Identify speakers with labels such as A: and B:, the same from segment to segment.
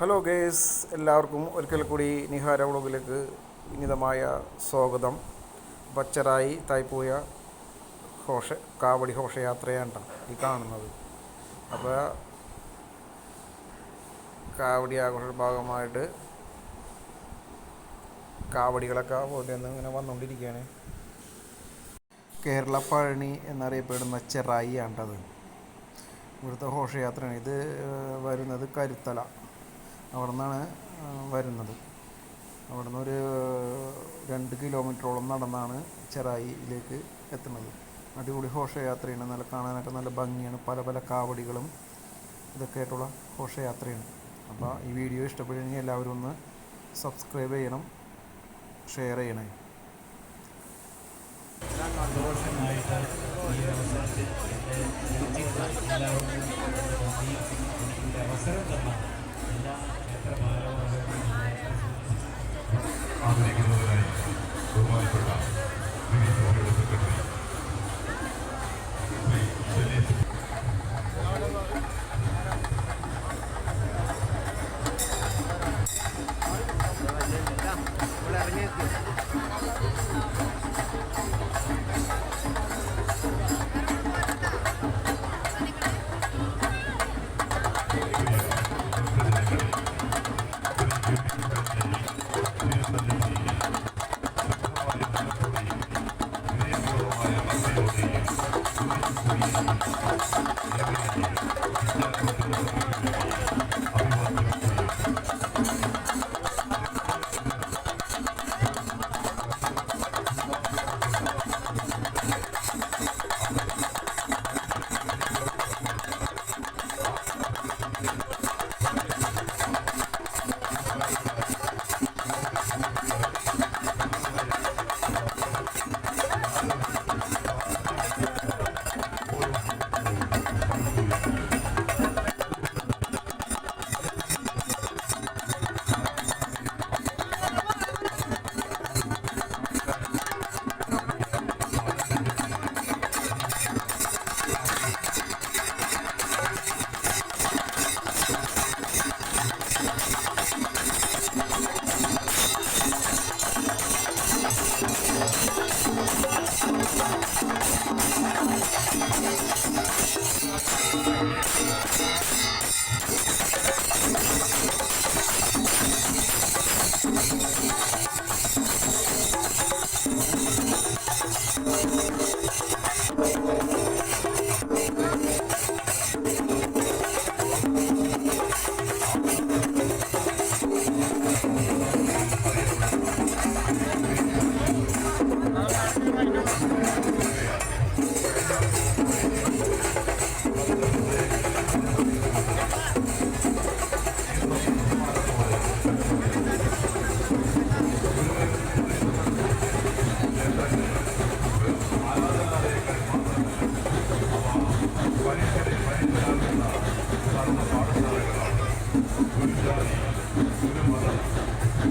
A: Hello guys, എല്ലാവർക്കും ഒരിക്കൽ കൂടി നിഹാര വ്ളോഗിലേക്ക് വിനീതമായ സ്വാഗതം. പച്ചറായി തായ്പൂയ കാവടി ഘോഷയാത്രയാണ് ഈ കാണുന്നത്. അപ്പോൾ കാവടി ആഘോഷ ഭാഗമായിട്ട് കാവടികളൊക്കെ പോലെ ഇങ്ങനെ വന്നുകൊണ്ടിരിക്കുകയാണ്. കേരള പഴനി എന്നറിയപ്പെടുന്ന ചെറായി ആണ്ടത് ഇവിടുത്തെ ഘോഷയാത്രയാണ്. ഇത് വരുന്നത് കരുത്തല, അവിടെ നിന്നാണ് വരുന്നത്. അവിടെ നിന്ന് ഒരു 2 കിലോമീറ്ററോളം നടന്നാണ് ചെറായിയിലേക്ക് എത്തുന്നത്. അടിപൊളി ഘോഷയാത്രയാണ്. നല്ല കാണാനൊക്കെ നല്ല ഭംഗിയാണ്. പല പല കാവടികളും ഇതൊക്കെ ആയിട്ടുള്ള ഘോഷയാത്രയാണ്. അപ്പോൾ ഈ വീഡിയോ ഇഷ്ടപ്പെടുകയാണെങ്കിൽ എല്ലാവരും ഒന്ന് സബ്സ്ക്രൈബ് ചെയ്യണം, ഷെയർ ചെയ്യണേ.
B: ആദരിക്കുന്നതിനായി ബഹുമാനപ്പെട്ട സെക്രട്ടറി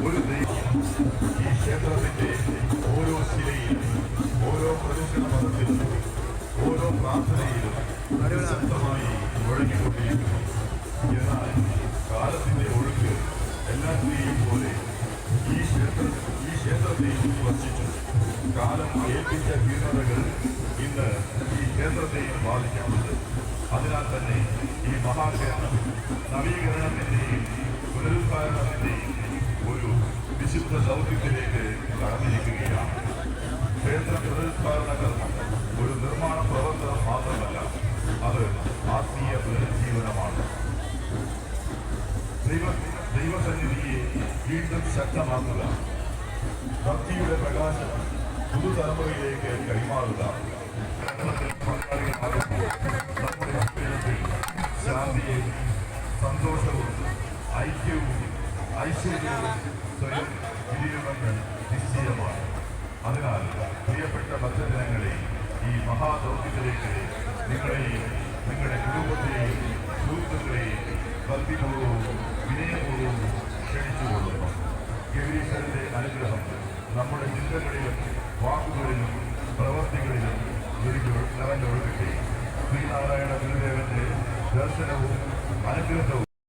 B: ഒരു ദൈവം ഈ ക്ഷേത്രത്തിന്റെ ഓരോ ശിലയിലും, ഓരോ പ്രദക്ഷിണ പദത്തിലും, ഓരോ പ്രാർത്ഥനയിലും ശക്തമായി മുഴങ്ങിക്കൊണ്ടിരിക്കുന്നു. എന്നാൽ കാലത്തിന്റെ ഒഴുക്ക് എല്ലാത്തിനെയും പോലെ ഈ ക്ഷേത്രത്തെയും സ്പർശിച്ചു. കാലം ഏൽപ്പിച്ച ഭീകരതകൾ ഇന്ന് ഈ ക്ഷേത്രത്തെയും ബാധിക്കുന്നുണ്ട്. അതിനാൽ തന്നെ ഈ മഹാക്ഷേത്രം നവീകരണത്തിന്റെയും പുനരുദ്ധാരണത്തിന്റെയും ഒരു വിശുദ്ധ ദൗത്യത്തിലേക്ക് കടന്നിരിക്കുകയാണ്. ക്ഷേത്ര പുനരുദ്ധാരണ കർമ്മം ഒരു നിർമ്മാണ പ്രവർത്തനം മാത്രമല്ല, അത് ആത്മീയ പുനരുജ്ജീവനമാണ്. ദൈവസന്നിധിയെ വീണ്ടും ശക്തമാക്കുക, ഭക്തിയുടെ പ്രകാശം പുതുതലമുറയിലേക്ക് കൈമാറുക, നമ്മുടെ ജീവിതത്തിൽ ശാന്തിയും സന്തോഷവും ഐക്യവും ഐശ്വര്യവും സ്വയം വിരിയുമെന്ന് നിശ്ചയമാണ്. അതിനാൽ പ്രിയപ്പെട്ട ഭക്തജനങ്ങളെ, ഈ മഹാദൗത്യത്തിലേക്ക് നിങ്ങളെയും നിങ്ങളുടെ കുടുംബത്തെയും സുഹൃത്തുക്കളെയും ഭക്തിപൂർവവും വിനയപൂർവവും ക്ഷണിച്ചുകൊള്ളുന്നു. ഗൗരീശ്വരന്റെ അനുഗ്രഹം നമ്മുടെ ചിന്തകളിലും വാക്കുകളിലും പ്രവർത്തികളിലും നിറഞ്ഞൊഴുകട്ടെ. ശ്രീനാരായണ ഗുരുദേവന്റെ ദർശനവും അനുഗ്രഹവും